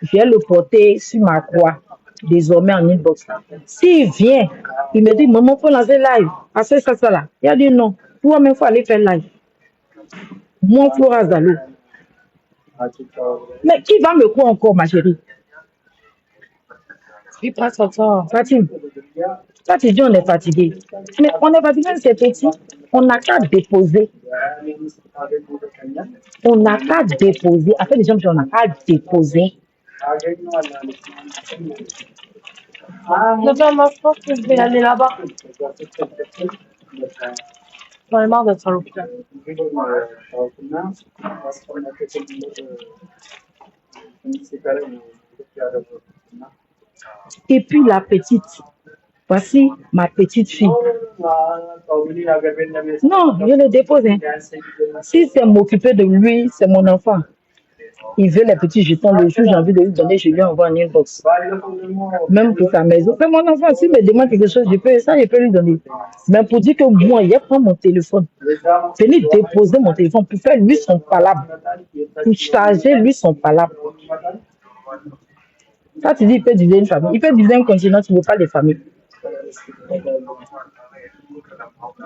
je vais le porter sur ma croix, désormais en inbox. S'il vient, il me dit, maman, faut lancer live. Ah, c'est ça, ça là. Il a dit non. Toi-même, il faut aller faire live. Moi, Flora Zalo. Mais qui va me croire encore, ma chérie? Il passe son temps. Fatine. Toi, tu dis on est fatigué. Mais on est fatigué, c'est petit. On n'a qu'à déposer. On n'a qu'à déposer. Après, les gens, on n'a qu'à déposer. Non, mais moi, je pense que je vais aller là-bas. J'en ai marre d'être à l'hôpital. Et puis la petite. Voici ma petite fille. Non, je le dépose. Hein. Si c'est m'occuper de lui, c'est mon enfant. Il veut les petits jetons. Le jour, j'ai envie de lui donner, je lui envoie un inbox. Même pour sa maison. Mais mon enfant, s'il me demande quelque chose, je peux lui donner. Mais pour dire que moi, il prend mon téléphone. Venir déposer mon téléphone pour faire lui son palabre. Pour charger lui son palabre. Ça, tu dis, il peut diviser une famille. Il peut diviser un continent, tu ne veux pas les familles.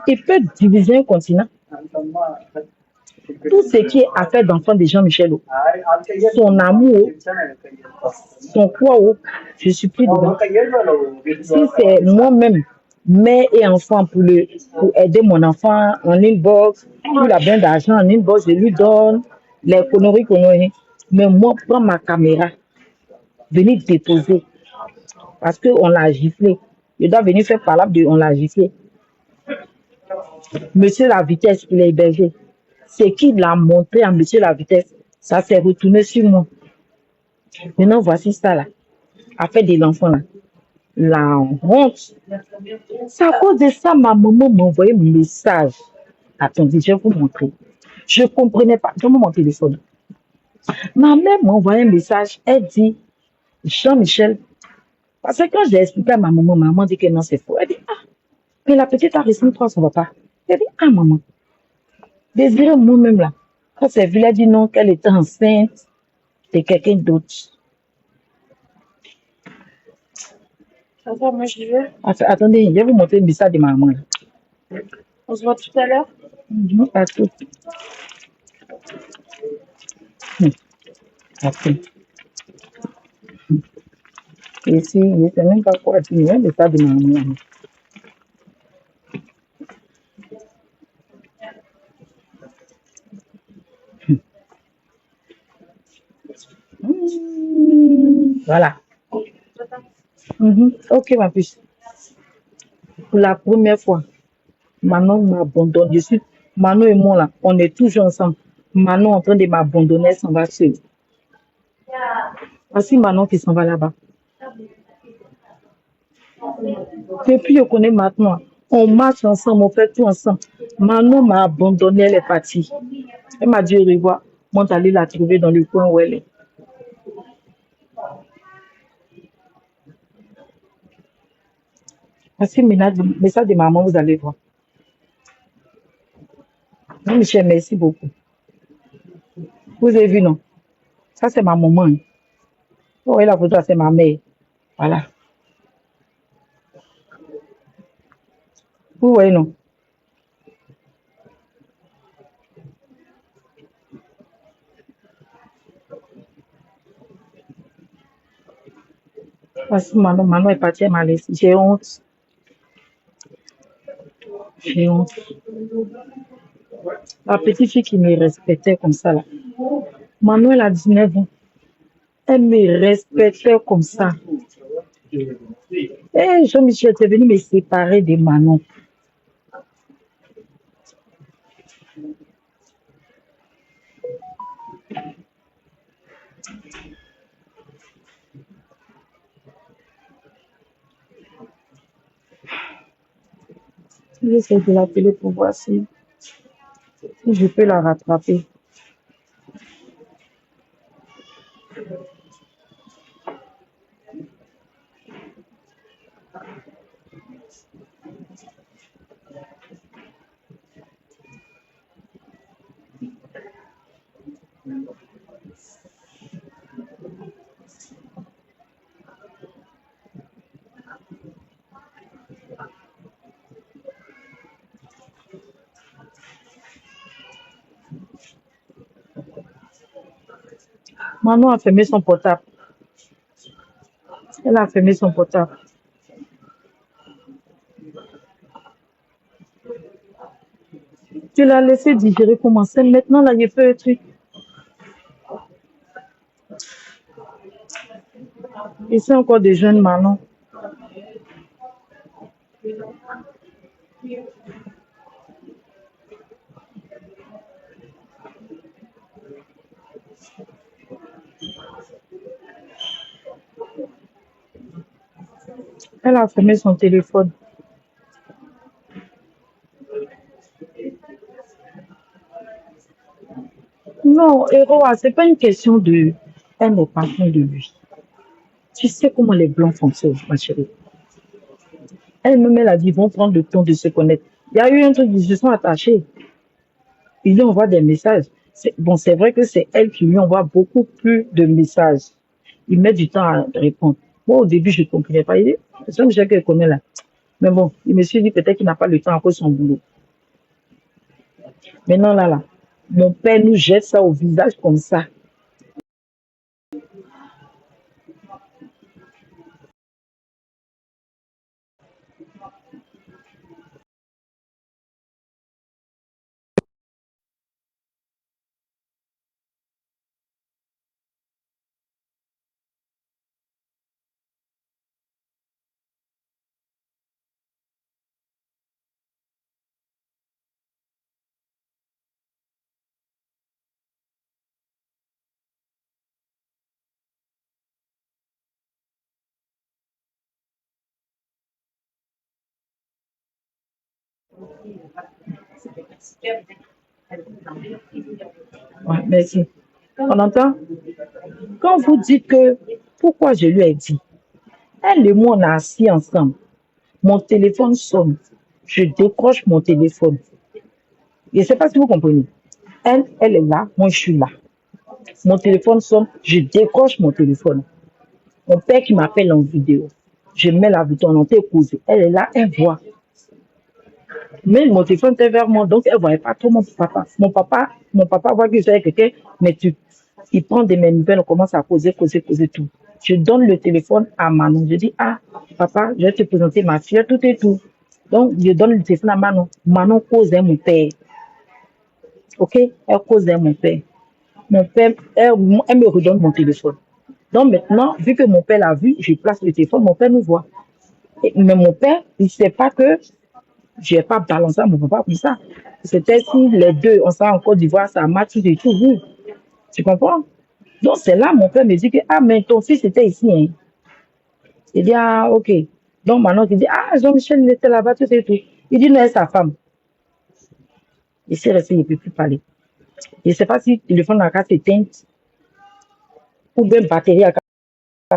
Il peut diviser un continent. Tout ce qui est affaire d'enfant de Jean-Michel, son amour, son quoi, je suis plus dedans. Si c'est moi-même, mère et enfant, pour aider mon enfant en inbox, il a besoin d'argent en inbox, je lui donne les conneries. Mais moi, prends ma caméra, venir déposer, parce qu'on l'a giflé. Je dois venir faire palabre de on l'a giflé. Monsieur la vitesse, il est hébergé. C'est qui l'a montré à monsieur la vitesse, ça s'est retourné sur moi. Maintenant, voici ça là. Affaire de l'enfant là. La honte. C'est à cause de ça, ma maman m'a envoyé un message. Attendez, je vais vous montrer. Je ne comprenais pas. Donne-moi mon téléphone. Ma mère m'a envoyé un message. Elle dit, Jean-Michel, parce que quand j'ai expliqué à ma maman dit que non, c'est faux. Elle dit, ah, mais la petite a reçu toi, ça ne va pas. Elle dit, ah, maman. Désiré moi-même là. Quand c'est vu, elle a dit non, qu'elle était enceinte de quelqu'un d'autre. Attends, moi, j'y vais. Attendez, je vais vous montrer le message de ma maman. On se voit tout à l'heure. À tout. Attends. Ici, je ne sais même pas quoi dire, le message de ma maman. Voilà. Ok, ma puce. Pour la première fois, Manon m'abandonne. Manon et moi, là, on est toujours ensemble. Manon en train de m'abandonner, elle s'en va seule. Voici Manon qui s'en va là-bas. Depuis, je connais maintenant. On marche ensemble, on fait tout ensemble. Manon m'a abandonné, elle est partie. Elle m'a dit au revoir. Moi, j'allais la trouver dans le coin où elle est. Voici le message de maman, vous allez voir. Non, Michel, merci beaucoup. Vous avez vu, non? Ça, c'est ma maman. Vous voyez la photo, c'est ma mère. Voilà. Vous voyez, non? Voici Manon. Manon est partie, elle m'a laissé. J'ai honte. J'ai honte. La petite fille qui me respectait comme ça, là. Manon, elle a 19 ans. Elle me respectait comme ça. Eh, Jean-Michel, tu es venu me séparer de Manon. J'essaie de l'appeler pour voir si je peux la rattraper. Manon a fermé son portable. Elle a fermé son portable. Tu l'as laissé digérer comment? C'est maintenant là, il fait un truc. Et c'est encore des jeunes Manon. Elle a fermé son téléphone. Non, Héroa, c'est pas une question de. Elle n'est pas fan de lui. Tu sais comment les blancs fonctionnent, ma chérie. Elle-même, elle a dit, ils vont prendre le temps de se connaître. Il y a eu un truc, ils se sont attachés. Ils lui envoient des messages. Bon, c'est vrai que c'est elle qui lui envoie beaucoup plus de messages. Il met du temps à répondre. Moi, au début, je ne comprenais pas. Il dit, c'est un monsieur qu'elle connaît là. Mais bon, il me suis dit peut-être qu'il n'a pas le temps à cause de son boulot. Maintenant, là, mon père nous jette ça au visage comme ça. Ouais, merci. On entend? Quand vous dites que, pourquoi je lui ai dit, elle et moi, on a assis ensemble. Mon téléphone sonne. Je décroche mon téléphone. Je ne sais pas si vous comprenez. Elle est là, moi je suis là. Mon téléphone sonne, je décroche mon téléphone. Mon père qui m'appelle en vidéo. Je mets la vidéo, on était causé. Elle est là, elle voit. Mais mon téléphone était vers moi, donc elle ne voyait pas trop mon papa. Mon papa voit que j'ai quelqu'un, mais il prend de mes nouvelles, on commence à causer tout. Je donne le téléphone à Manon. Je dis, ah, papa, je vais te présenter ma fille, tout et tout. Donc, je donne le téléphone à Manon. Manon causait mon père. OK? Elle causait mon père. Mon père, elle me redonne mon téléphone. Donc maintenant, vu que mon père l'a vu, je place le téléphone, mon père nous voit. Mais mon père, il ne sait pas que je n'ai pas balancé à mon papa comme ça. C'était si les deux, on s'est en Côte d'Ivoire, ça m'a tout et tout vu. Tu comprends? Donc c'est là, mon père me dit que, ah, mais ton fils était ici. Hein. Il dit, ah, ok. Donc maintenant, il dit, ah, Jean-Michel, il était là-bas, tout et tout. Il dit, non, c'est sa femme. Il s'est resté, il ne peut plus parler. Je ne sais pas si le téléphone a s'éteint ou bien batterie a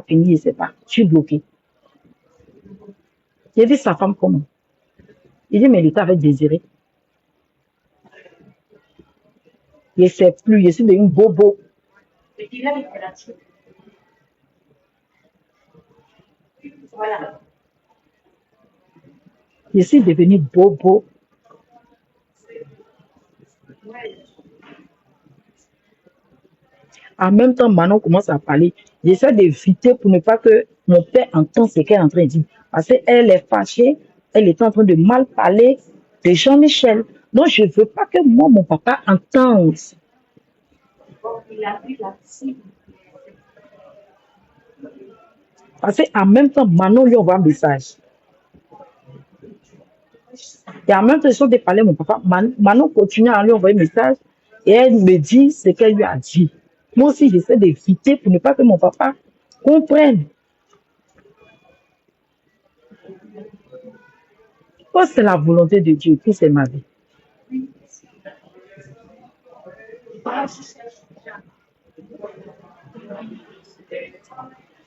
fini, je ne sais pas. Je suis bloqué. J'ai dit, sa femme comment? Il dit, mais il était avec Désiré. Je ne sais plus, je suis devenu bobo. Je suis devenu bobo. En même temps, Manon commence à parler. J'essaie d'éviter pour ne pas que mon père entende ce qu'elle est en train de dire. Parce qu'elle est fâchée, elle est en train de mal parler de Jean-Michel. Donc, je ne veux pas que moi, mon papa, entende. Parce qu'en même temps, Manon lui envoie un message. Et en même temps, ils de parler à mon papa. Manon continue à lui envoyer un message et elle me dit ce qu'elle lui a dit. Moi aussi, j'essaie d'éviter pour ne pas que mon papa comprenne. Oh, c'est la volonté de Dieu, puis c'est ma vie.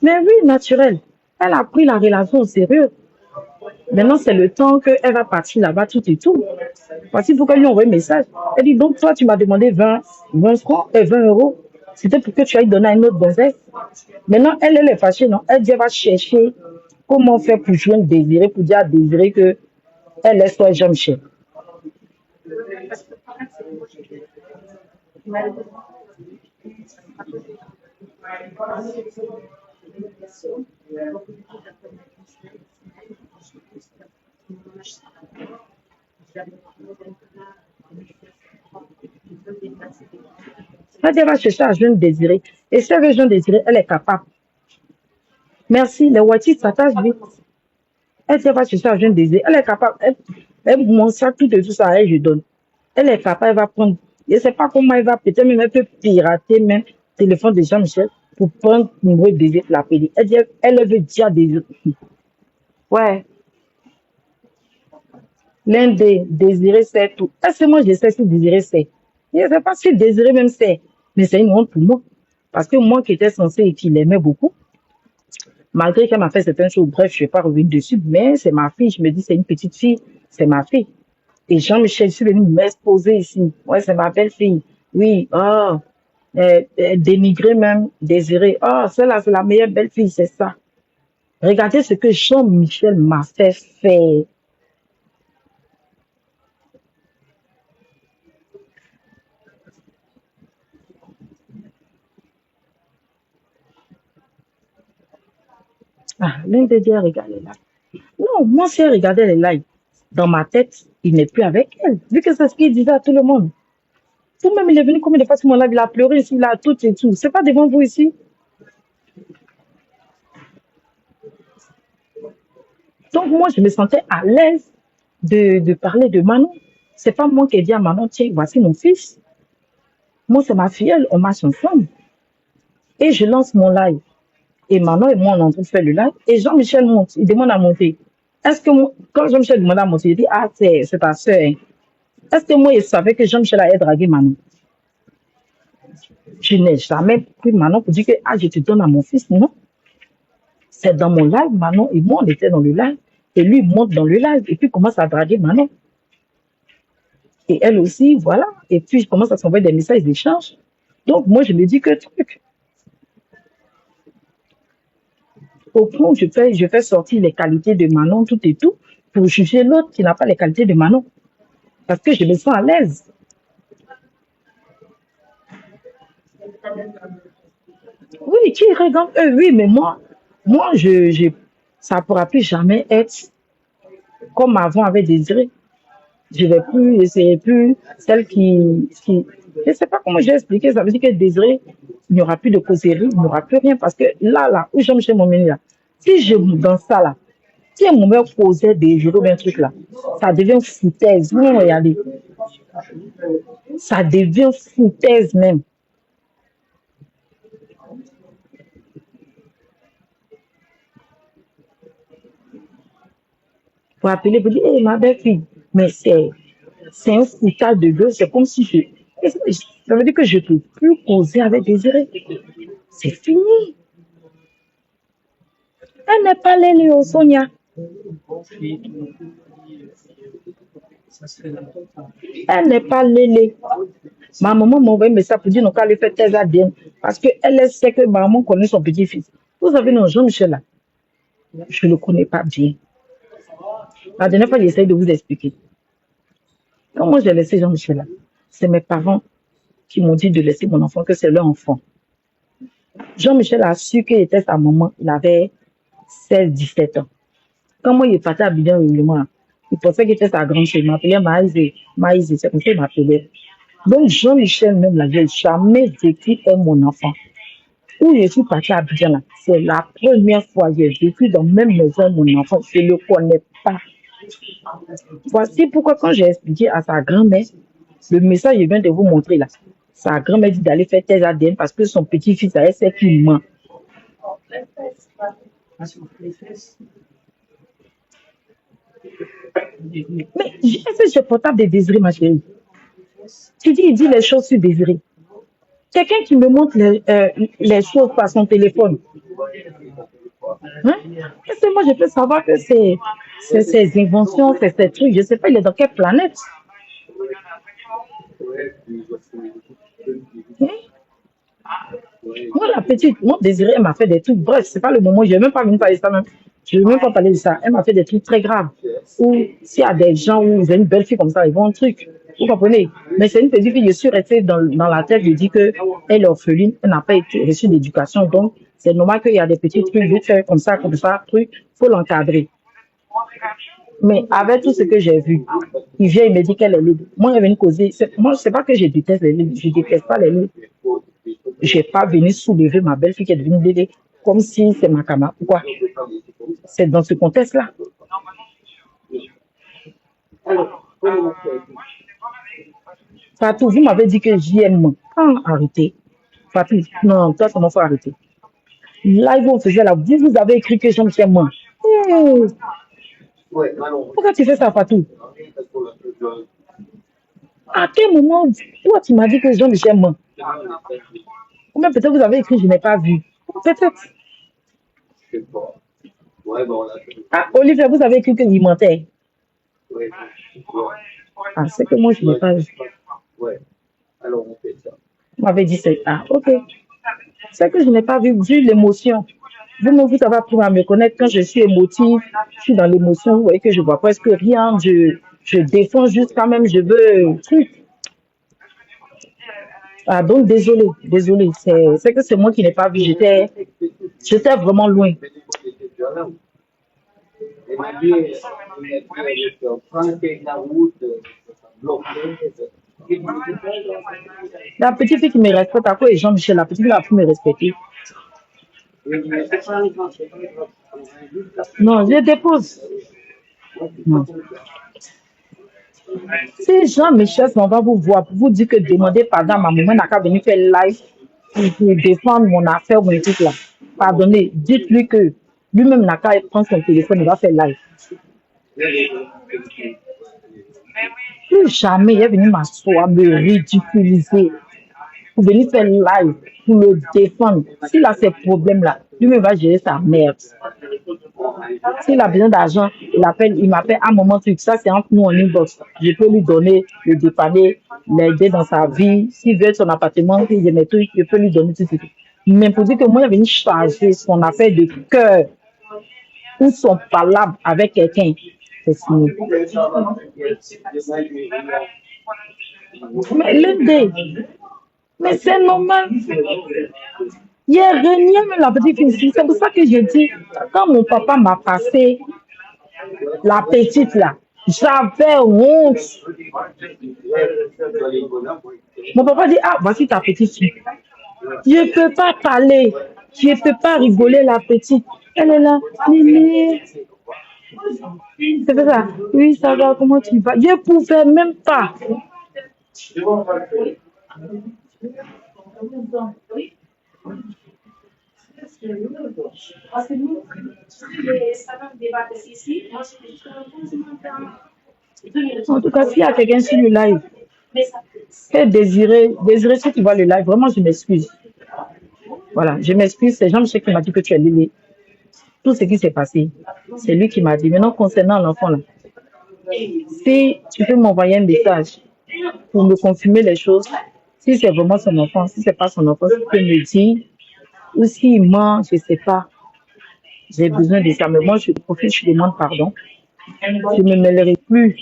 Mais oui, naturel. Elle a pris la relation au sérieux. Maintenant, c'est le temps qu'elle va partir là-bas, tout et tout. Parce qu'il faut qu'elle lui envoie un message. Elle dit, donc toi, tu m'as demandé 20 francs et 20 euros. C'était pour que tu ailles donner à une autre gonzesse. Maintenant, elle est fâchée, non? Elle dit, elle va chercher comment faire pour joindre Désiré, pour dire à Désiré que elle est soit Jean-Michel. Elle va chercher à jeune désiré. Et si elle veut jeune désiré, elle est capable. Merci, les Wati s'attachent vite. Elle va chercher à jeune désiré. Elle est capable. Elle montre ça, tout et tout ça, elle, je donne. Elle est capable, elle va prendre. Je ne sais pas comment elle va, peut-être même elle peut pirater même le téléphone de Jean-Michel pour prendre le numéro de désir pour l'appeler. Elle dit, elle veut dire désir. Ouais, l'un des désirés, c'est tout. Est-ce que moi, je sais si désiré, c'est? Je ne sais pas si désiré même c'est. Mais c'est une honte pour moi. Parce que moi qui étais censée et qui l'aimait beaucoup, malgré qu'elle m'a fait certaines choses, bref, je ne vais pas revenir dessus, mais c'est ma fille. Je me dis, c'est une petite fille, c'est ma fille. Et Jean-Michel, je suis venu m'exposer ici. Ouais, c'est ma belle-fille. Oui, oh, dénigré même, désiré. Oh, celle-là, c'est la meilleure belle-fille, c'est ça. Regardez ce que Jean-Michel m'a fait faire. Ah, l'un des dieux, regardez là. Non, moi, si elle regardait les lives, dans ma tête, il n'est plus avec elle. Vu que c'est ce qu'il disait à tout le monde. Vous-même, il est venu combien de fois sur mon live, il a pleuré ici, il a tout et tout. C'est pas devant vous ici. Donc, moi, je me sentais à l'aise de parler de Manon. C'est pas moi qui ai dit à Manon, tiens, voici mon fils. Moi, c'est ma filleule, on marche ensemble. Et je lance mon live. Et Manon et moi, on est en train de faire le live. Et Jean-Michel monte, il demande à monter. Est-ce que moi, quand Jean-Michel demande à monter, il dit, ah, c'est ta soeur. Hein. Est-ce que moi, je savais que Jean-Michel allait draguer Manon? Je n'ai jamais pris Manon pour dire que, ah, je te donne à mon fils. Non. C'est dans mon live, Manon et moi, on était dans le live. Et lui, il monte dans le live. Et puis, il commence à draguer Manon. Et elle aussi, voilà. Et puis, je commence à s'envoyer des messages d'échange. Donc, moi, je me dis que truc. Au point où je fais sortir les qualités de Manon, tout et tout, pour juger l'autre qui n'a pas les qualités de Manon. Parce que je me sens à l'aise. Oui, qui regarde eux, oui, mais moi, ça ne pourra plus jamais être comme avant avec Désiré. Je vais plus, essayer plus celle je ne sais pas comment j'ai expliqué, ça veut dire que Désiré, il n'y aura plus de causerie, il n'y aura plus rien, parce que là, où j'aime chez mon menu là, si je dans ça là, si mon mère causait des jeux ou un truc là, ça devient foutaise, vous regardez, ça devient foutaise même. Pour appeler, pour dire, hé, ma belle-fille, mais c'est un foutage de gueule, c'est comme si ça veut dire que je ne peux plus causer avec Désiré. C'est fini. Elle n'est pas Lélie, Sonia. Elle n'est pas Lélé. Ma maman m'a envoyé un message pour dire qu'elle fait tes ADN parce qu'elle sait que maman connaît son petit-fils. Vous savez, non, Jean-Michel là, je ne le connais pas bien. La dernière fois, j'essaie de vous expliquer. Quand moi j'ai laissé Jean-Michel là, c'est mes parents qui m'ont dit de laisser mon enfant, que c'est leur enfant. Jean-Michel a su qu'il était sa maman, il avait 16-17 ans. Quand moi il est parti à Bidjan, il pensait qu'il était sa grande chérie. Il m'appelait Maïs, c'est comme ça qu'il m'appelait. Donc Jean-Michel même là, j'ai jamais vécu mon enfant. Où je suis partie à Abidjan là, c'est la première fois que j'ai vécu dans la même maison mon enfant. Je ne le connais pas. Voici pourquoi quand j'ai expliqué à sa grand-mère, le message que je viens de vous montrer là, sa grand-mère dit d'aller faire tes ADN parce que son petit-fils a essayé qu'il ment. Mais est-ce que j'ai portable de Désiré, ma chérie? Il dit les choses sur Désiré. Quelqu'un qui me montre les choses par son téléphone. Hein? Est-ce que moi je peux savoir que c'est ses inventions, c'est ces trucs, je ne sais pas, il est dans quelle planète? Hein? Moi, la petite, moi, Désiré, elle m'a fait des trucs, bref, c'est pas le moment, je ne vais même pas venir parler de ça même. Je ne vais même pas parler de ça. Elle m'a fait des trucs très graves. Ou s'il y a des gens où vous avez une belle fille comme ça, ils vont un truc. Vous comprenez? Mais c'est une petite fille, je suis restée dans la tête, je dis qu'elle est orpheline, elle n'a pas reçu d'éducation, donc c'est normal qu'il y a des petits trucs, vite fait comme ça, truc, il faut l'encadrer. Mais avec tout ce que j'ai vu, il vient, il me dit qu'elle est libre. Moi, elle est venue causer. Moi, c'est pas que je déteste les livres, je déteste pas les livres. Je n'ai pas venu soulever ma belle-fille qui est devenue bébé comme si c'est ma camarade. Pourquoi? C'est dans ce contexte-là. Fatou, vous m'avez dit que j'aime. Ah, arrêtez. Fatou, non, toi, comment faut arrêter? Live, on faisait là. Vous avez écrit que j'aime chez moi. Oh. Pourquoi tu fais ça, Fatou? À quel moment, toi, tu m'as dit que j'aime chez moi? Ou même peut-être vous avez écrit, je n'ai pas vu. Peut-être. Ah, Olivier, vous avez écrit que il mentait. Ah, c'est que moi, je n'ai pas vu. Vous m'avez dit ça. Ah, ok. C'est que je n'ai pas vu l'émotion. Vous-même, vous avez appris à me connaître quand je suis émotive, je suis dans l'émotion, vous voyez que je vois presque rien, je défends juste quand même, je veux truc. Ah, donc désolé. C'est que c'est moi qui n'ai pas vu, j'étais vraiment loin. La petite fille qui me respecte, à quoi est Jean-Michel, la petite fille a pu me respecter. Non, je dépose. Non. Si Jean-Michel on va vous voir pour vous dire que demander pardon à ma maman n'a qu'à venir faire live pour défendre mon affaire ou mon truc là. Pardonnez, dites-lui que lui-même n'a qu'à prendre son téléphone, il va faire live. Plus jamais il est venu m'asseoir, me ridiculiser, pour venir faire live, pour le défendre. S'il a ces problèmes-là, lui-même va gérer sa merde. S'il a besoin d'argent, il m'appelle à un moment truc. Ça, c'est entre nous en inbox. Je peux lui donner, le dépanner, l'aider dans sa vie. S'il veut son appartement, s'il veut mes trucs, je peux lui donner tout. Mais pour dire que moi, il est venu charger son affaire de cœur ou son palabre avec quelqu'un, c'est fini. Mais l'idée, mais c'est normal. Il n'y a rien, mais la petite fille. C'est pour ça que je dis, quand mon papa m'a passé la petite là, j'avais honte. Mon papa dit, ah, voici ta petite fille. Je ne peux pas parler, je ne peux pas rigoler la petite. Elle est là, Mimi. C'est ça. Oui, ça va, comment tu vas? Je ne pouvais même pas. En tout cas, s'il y a quelqu'un sur le live, c'est désiré, si tu vois le live, vraiment, je m'excuse. Voilà, je m'excuse, c'est Jean-Michel qui m'a dit que tu es Lily. Tout ce qui s'est passé, c'est lui qui m'a dit. Maintenant, concernant l'enfant, là, si tu peux m'envoyer un message pour me confirmer les choses, si c'est vraiment son enfant, si c'est pas son enfant, tu peux me dire, ou s'il ment, je ne sais pas. J'ai besoin de ça, mais moi, je profite, je demande pardon. Je ne me mêlerai plus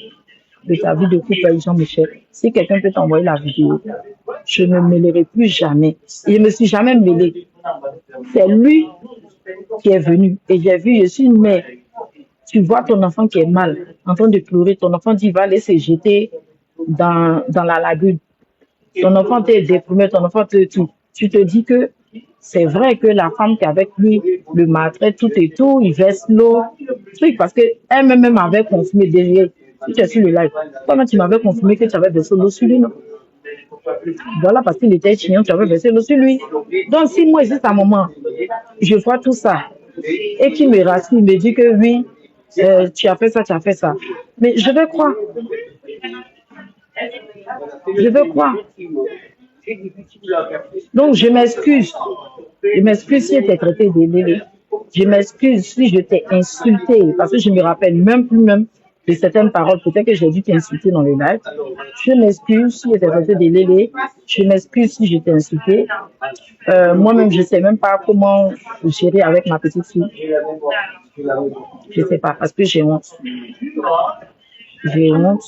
de ta vie de couple avec Jean-Michel. Si quelqu'un peut t'envoyer la vidéo, je ne me mêlerai plus jamais. Et je ne me suis jamais mêlée. C'est lui qui est venu. Et j'ai vu, je suis une mère. Tu vois ton enfant qui est mal, en train de pleurer. Ton enfant dit, va aller se jeter dans la lagune. Ton enfant t'est déprimé, ton enfant te tout. Tu te dis que c'est vrai que la femme qui est avec lui le maltraite, tout et tout, il verse l'eau. Parce qu'elle-même avait confirmé derrière. Si tu es sur le live, toi-même tu m'avais confirmé que tu avais versé l'eau sur lui, non? Voilà, parce qu'il était chiant, tu avais versé l'eau sur lui. Donc, si moi, juste à un moment, je vois tout ça, et qu'il me rassure, il me dit que oui, tu as fait ça, tu as fait ça. Mais je vais croire. Je veux croire. Donc, je m'excuse. Je m'excuse si je t'ai traité de Lélé. Je m'excuse si je t'ai insulté, parce que je me rappelle même plus même de certaines paroles. Peut-être que j'ai dû t'insulter dans le live. Je m'excuse si je t'ai traité de Lélé. Je m'excuse si je t'ai insulté. Moi-même, je ne sais même pas comment gérer avec ma petite fille. Je ne sais pas, parce que j'ai honte. J'ai honte.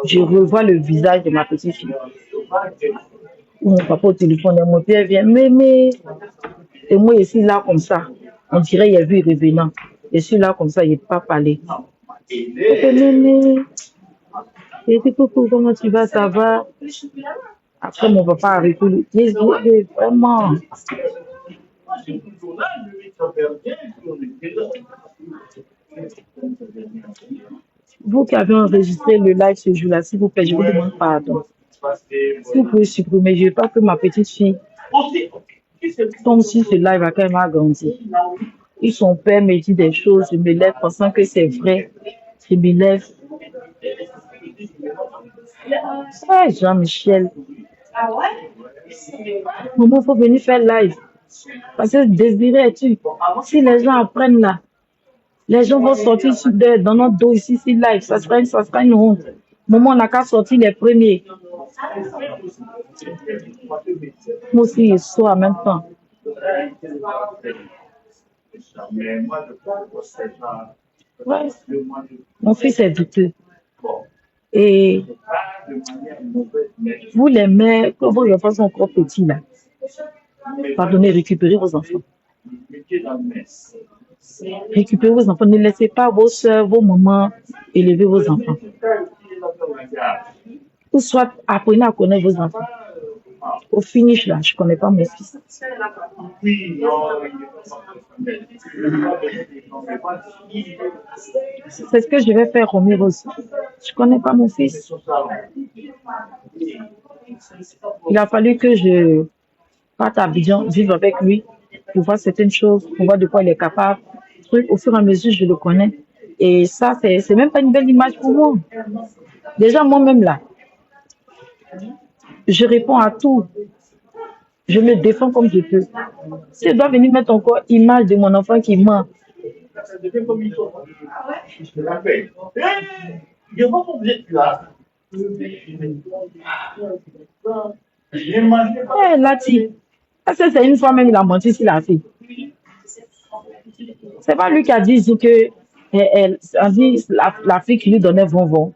Je revois le visage de ma petite fille. Mon papa au téléphone, mon père vient, mais, et moi, je suis là comme ça. On dirait qu'il a vu revenant. Je suis là comme ça, il n'a pas parlé. Mémé, et puis, coucou, comment tu vas, ça va? Après, mon papa a répondu, vraiment. Vous qui avez enregistré le live ce jour-là, s'il vous plaît, je vous demande pardon. Si vous pouvez supprimer, je ne veux pas que ma petite fille tombe sur ce live à quand elle m'a grandi. Et son père me dit des choses, je me lève pensant que c'est vrai. Je me lève. Ah, Jean-Michel. Maman, il faut venir faire live. Parce que désiré, si les gens apprennent là, les gens vont sortir dans notre dos ici, si live, ça sera une honte. Maman, on n'a qu'à sortir les premiers. Moi aussi, je sois en même temps. Ouais. Mon fils est douteux. Et vous, les mères, quand vos enfants sont encore petits, là, pardonnez, récupérez vos enfants. Récupérez vos enfants. Ne laissez pas vos soeurs, vos mamans élever vos enfants. Ou soit apprenez à connaître vos enfants. Au finish, là, je ne connais pas mon fils. C'est ce que je vais faire, Romy Rose. Je ne connais pas mon fils. Il a fallu que je parte à Abidjan, vivre avec lui, pour voir certaines choses, pour voir de quoi il est capable. Au fur et à mesure, je le connais. Et ça, c'est même pas une belle image pour moi. Déjà, moi-même, là, je réponds à tout. Je me défends comme je peux. Si je dois venir mettre encore image de mon enfant qui ment. Lati, c'est une fois même il a menti sur la fille. C'est pas lui qui a dit que on dit la fille qui lui donnait bonbon.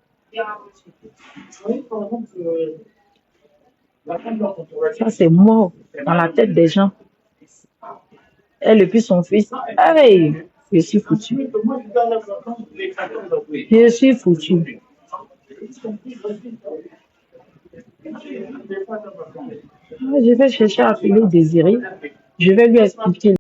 Ça, c'est mort dans la tête des gens. Elle et puis son fils. Hey, je suis foutu. Je suis foutu. Je vais chercher à appeler Désiré. Je vais lui expliquer.